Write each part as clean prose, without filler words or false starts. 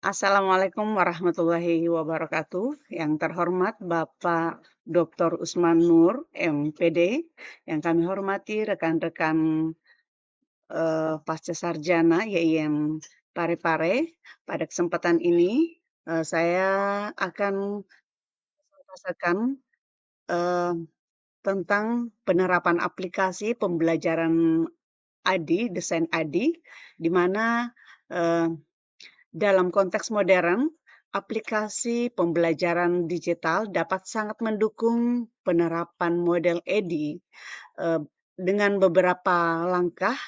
Assalamualaikum warahmatullahi wabarakatuh. Yang terhormat Bapak Dr. Usman Nur, MPD, yang kami hormati rekan-rekan pasca sarjana YIM Parepare. Pada kesempatan ini saya akan membahasakan eh, tentang penerapan aplikasi pembelajaran ADI, desain ADI, di mana eh, dalam konteks modern, aplikasi pembelajaran digital dapat sangat mendukung penerapan model EDI dengan beberapa langkah,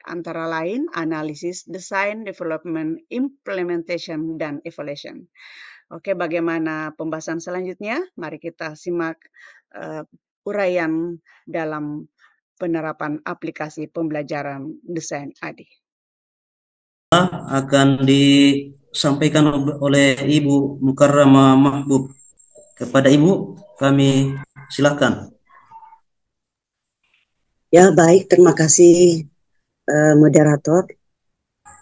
antara lain analisis, desain, development, implementation, dan evaluation. Oke, bagaimana pembahasan selanjutnya? Mari kita simak uraian dalam penerapan aplikasi pembelajaran desain ADI. Akan disampaikan oleh Ibu Mukarramah Mahbub. Kepada Ibu, kami silakan. Ya, baik. Terima kasih moderator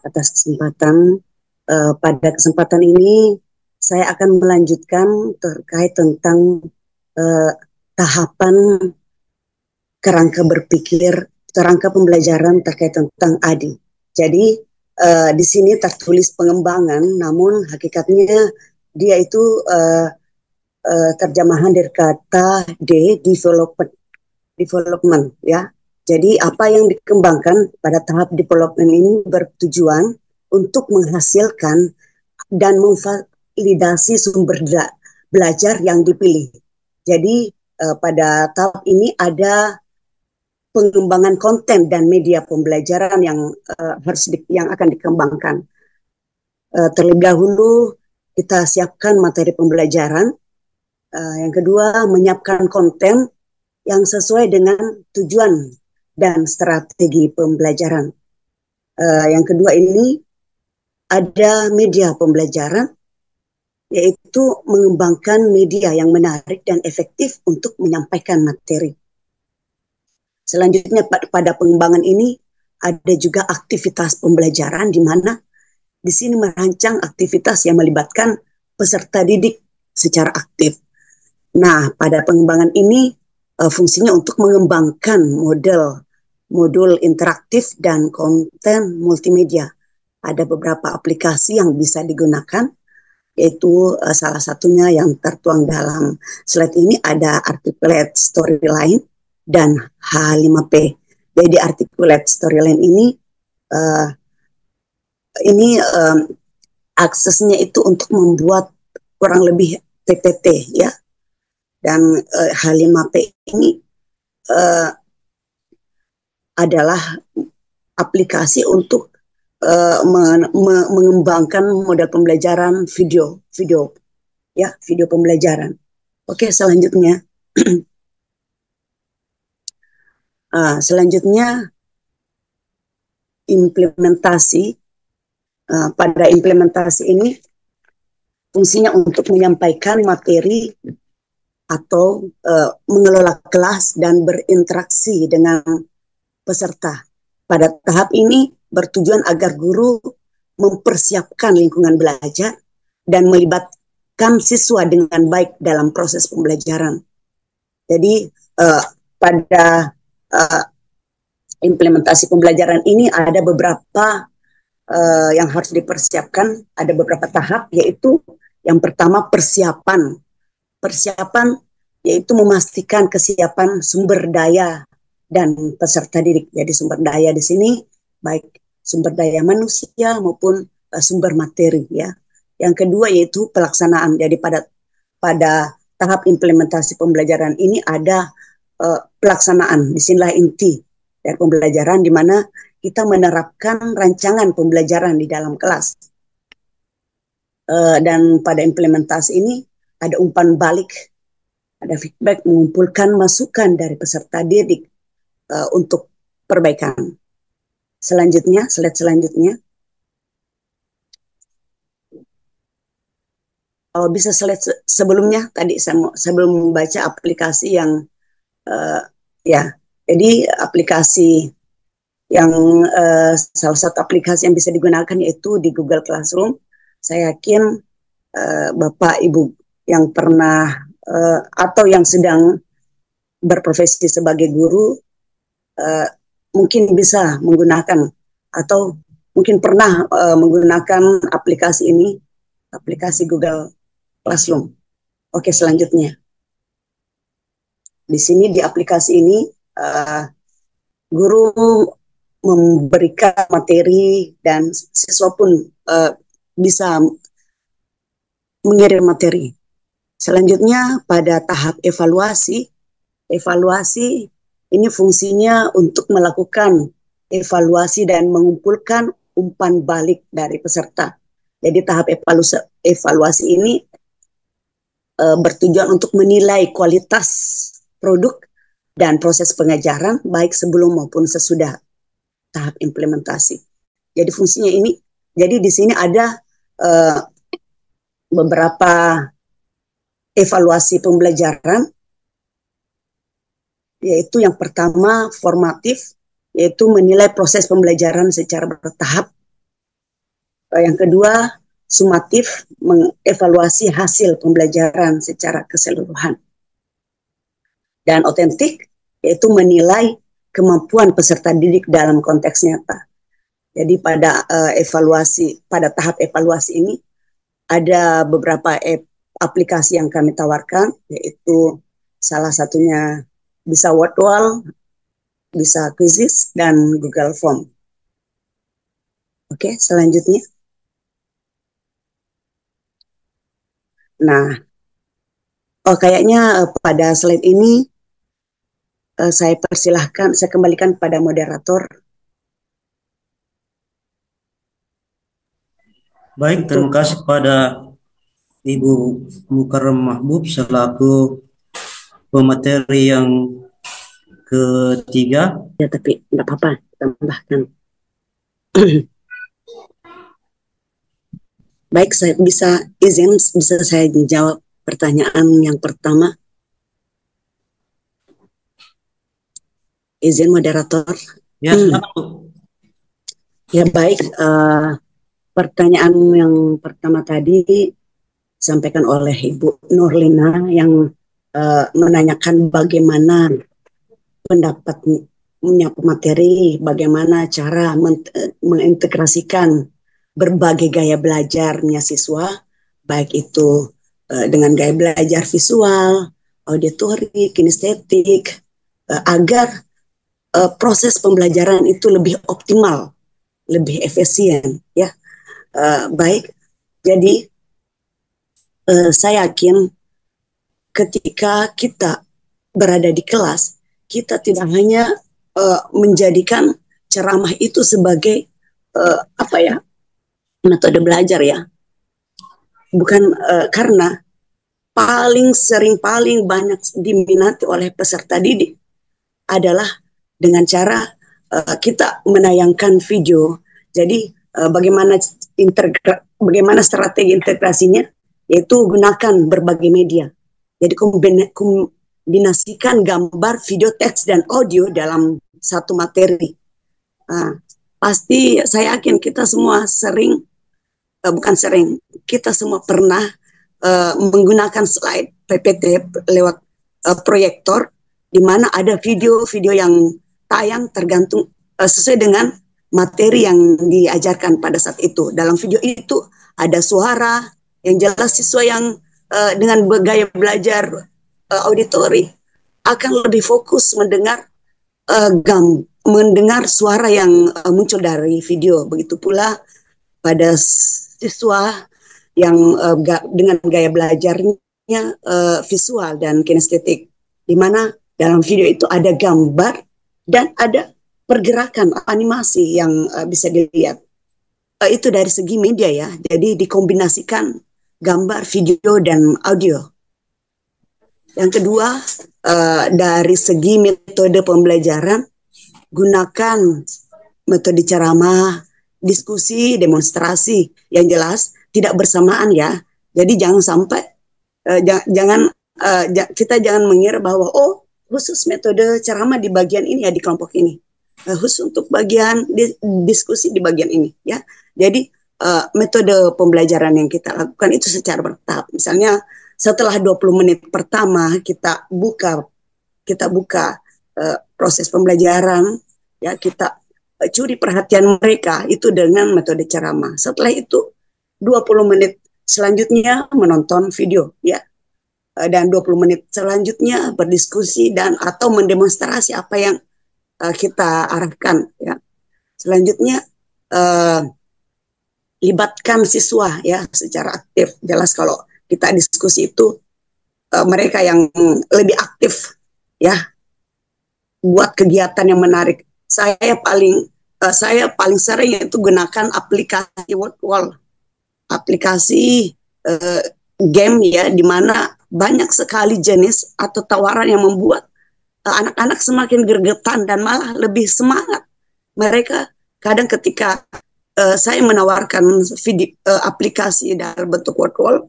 atas kesempatan. Pada kesempatan ini saya akan melanjutkan terkait tentang tahapan kerangka berpikir, kerangka pembelajaran terkait tentang ADI. Jadi di sini tertulis pengembangan, namun hakikatnya dia itu terjemahan dari kata development ya. Jadi apa yang dikembangkan pada tahap development ini bertujuan untuk menghasilkan dan memvalidasi sumber belajar yang dipilih. Jadi pada tahap ini ada pengembangan konten dan media pembelajaran yang yang akan dikembangkan. Terlebih dahulu kita siapkan materi pembelajaran. Yang kedua, menyiapkan konten yang sesuai dengan tujuan dan strategi pembelajaran. Yang kedua ini ada media pembelajaran, yaitu mengembangkan media yang menarik dan efektif untuk menyampaikan materi. Selanjutnya pada pengembangan ini ada juga aktivitas pembelajaran di mana di sini merancang aktivitas yang melibatkan peserta didik secara aktif. Nah, pada pengembangan ini fungsinya untuk mengembangkan modul interaktif dan konten multimedia. Ada beberapa aplikasi yang bisa digunakan, yaitu salah satunya yang tertuang dalam slide ini ada Articulate Storyline dan H5P. Jadi Articulate Storyline ini aksesnya itu untuk membuat kurang lebih PPT ya. Dan H5P ini adalah aplikasi untuk mengembangkan model pembelajaran video pembelajaran. Oke, selanjutnya implementasi. Pada implementasi ini fungsinya untuk menyampaikan materi atau mengelola kelas dan berinteraksi dengan peserta. Pada tahap ini bertujuan agar guru mempersiapkan lingkungan belajar dan melibatkan siswa dengan baik dalam proses pembelajaran. Jadi pada implementasi pembelajaran ini ada beberapa yang harus dipersiapkan, ada beberapa tahap, yaitu yang pertama persiapan. Persiapan yaitu memastikan kesiapan sumber daya dan peserta didik. Jadi sumber daya di sini baik sumber daya manusia maupun sumber materi ya. Yang kedua yaitu pelaksanaan. Jadi pada tahap implementasi pembelajaran ini ada pelaksanaan. Disinilah inti dari pembelajaran, di mana kita menerapkan rancangan pembelajaran di dalam kelas. Dan pada implementasi ini ada umpan balik, ada feedback, mengumpulkan masukan dari peserta didik untuk perbaikan. Selanjutnya, slide selanjutnya. Kalau bisa slide sebelumnya, tadi sebelum membaca aplikasi yang ya, jadi aplikasi yang salah satu aplikasi yang bisa digunakan yaitu di Google Classroom. Saya yakin Bapak Ibu yang pernah atau yang sedang berprofesi sebagai guru mungkin bisa menggunakan atau mungkin pernah menggunakan aplikasi ini, aplikasi Google Classroom. Oke, selanjutnya. Di sini di aplikasi ini guru memberikan materi dan siswa pun bisa mengirim materi. Selanjutnya pada tahap evaluasi, evaluasi ini fungsinya untuk melakukan evaluasi dan mengumpulkan umpan balik dari peserta. Jadi tahap evaluasi ini bertujuan untuk menilai kualitas produk dan proses pengajaran baik sebelum maupun sesudah tahap implementasi. Jadi fungsinya ini, jadi di sini ada beberapa evaluasi pembelajaran, yaitu yang pertama formatif, yaitu menilai proses pembelajaran secara bertahap. Yang kedua sumatif, mengevaluasi hasil pembelajaran secara keseluruhan. Dan otentik, yaitu menilai kemampuan peserta didik dalam konteks nyata. Jadi pada pada tahap evaluasi ini ada beberapa aplikasi yang kami tawarkan, yaitu salah satunya bisa Wordwall, bisa Quizzes, dan Google Form. Oke, selanjutnya. Nah, kayaknya pada slide ini saya persilahkan, saya kembalikan pada moderator. Baik, terima kasih pada Ibu Mukarram Mahbub selaku pemateri yang ketiga. Ya, tapi tidak apa-apa, tambahkan. Baik, saya bisa saya jawab pertanyaan yang pertama. Izin moderator. Ya, silakan, Bu. Ya, baik. Pertanyaan yang pertama tadi disampaikan oleh Ibu Nurlina yang menanyakan bagaimana pendapatnya pemateri, bagaimana cara mengintegrasikan berbagai gaya belajarnya siswa, baik itu dengan gaya belajar visual, auditori, kinestetik, agar proses pembelajaran itu lebih optimal, lebih efisien, ya. Baik, jadi saya yakin ketika kita berada di kelas, kita tidak hanya menjadikan ceramah itu sebagai metode belajar, ya. Bukan karena paling banyak diminati oleh peserta didik adalah dengan cara kita menayangkan video. Jadi bagaimana strategi integrasinya, yaitu gunakan berbagai media. Jadi kombinasikan gambar, video, teks, dan audio dalam satu materi. Pasti saya yakin kita semua kita semua pernah menggunakan slide PPT lewat proyektor, di mana ada video-video yang tayang tergantung sesuai dengan materi yang diajarkan pada saat itu. Dalam video itu ada suara yang jelas, siswa yang dengan gaya belajar auditori akan lebih fokus mendengar suara yang muncul dari video. Begitu pula pada siswa yang dengan gaya belajarnya visual dan kinestetik, di mana dalam video itu ada gambar dan ada pergerakan animasi yang bisa dilihat. Itu dari segi media, ya. Jadi dikombinasikan gambar, video, dan audio. Yang kedua, dari segi metode pembelajaran, gunakan metode ceramah, diskusi, demonstrasi yang jelas tidak bersamaan, ya. Jadi jangan sampai kita jangan mengira bahwa khusus metode ceramah di bagian ini, ya, di kelompok ini, khusus untuk bagian diskusi di bagian ini, ya. Jadi metode pembelajaran yang kita lakukan itu secara bertahap. Misalnya setelah 20 menit pertama kita buka proses pembelajaran, ya kita curi perhatian mereka itu dengan metode ceramah. Setelah itu 20 menit selanjutnya menonton video, ya, dan 20 menit selanjutnya berdiskusi dan atau mendemonstrasi apa yang kita arahkan, ya. Selanjutnya libatkan siswa, ya, secara aktif. Jelas kalau kita diskusi itu mereka yang lebih aktif, ya, buat kegiatan yang menarik. Saya paling sering itu gunakan aplikasi Wordwall, aplikasi game, ya, di mana banyak sekali jenis atau tawaran yang membuat anak-anak semakin gergetan dan malah lebih semangat. Mereka kadang ketika saya menawarkan aplikasi dalam bentuk Wordwall,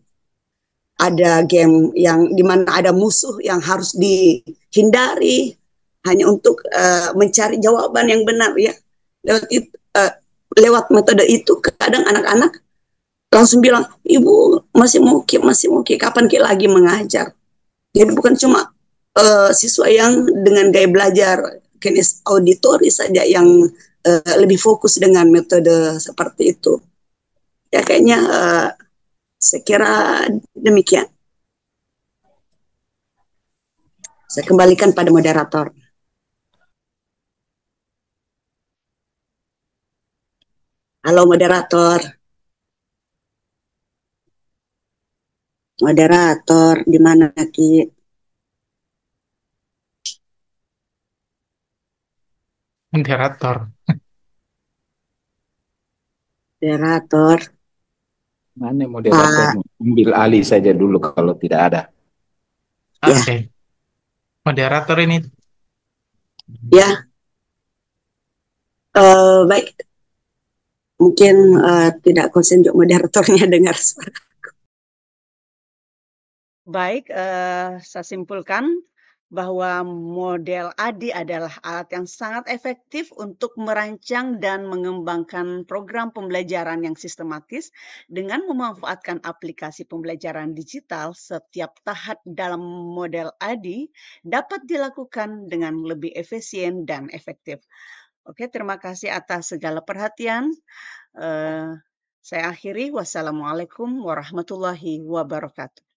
ada game yang dimana ada musuh yang harus dihindari hanya untuk mencari jawaban yang benar, ya. Lewat metode itu kadang anak-anak langsung bilang, ibu masih mau kapan Ki lagi mengajar. Jadi bukan cuma siswa yang dengan gaya belajar kines auditori saja yang lebih fokus dengan metode seperti itu. Ya kayaknya saya kira demikian. Saya kembalikan pada moderator. Halo moderator. Moderator, di mana Ki? Moderator. Moderator. Mana moderator? Ambil alih saja dulu kalau tidak ada. Oke. Ya. Moderator ini. Ya. Baik. Mungkin tidak konsen juga moderatornya dengar suara. Baik, saya simpulkan bahwa model ADI adalah alat yang sangat efektif untuk merancang dan mengembangkan program pembelajaran yang sistematis dengan memanfaatkan aplikasi pembelajaran digital. Setiap tahap dalam model ADI dapat dilakukan dengan lebih efisien dan efektif. Oke, terima kasih atas segala perhatian. Saya akhiri. Wassalamualaikum warahmatullahi wabarakatuh.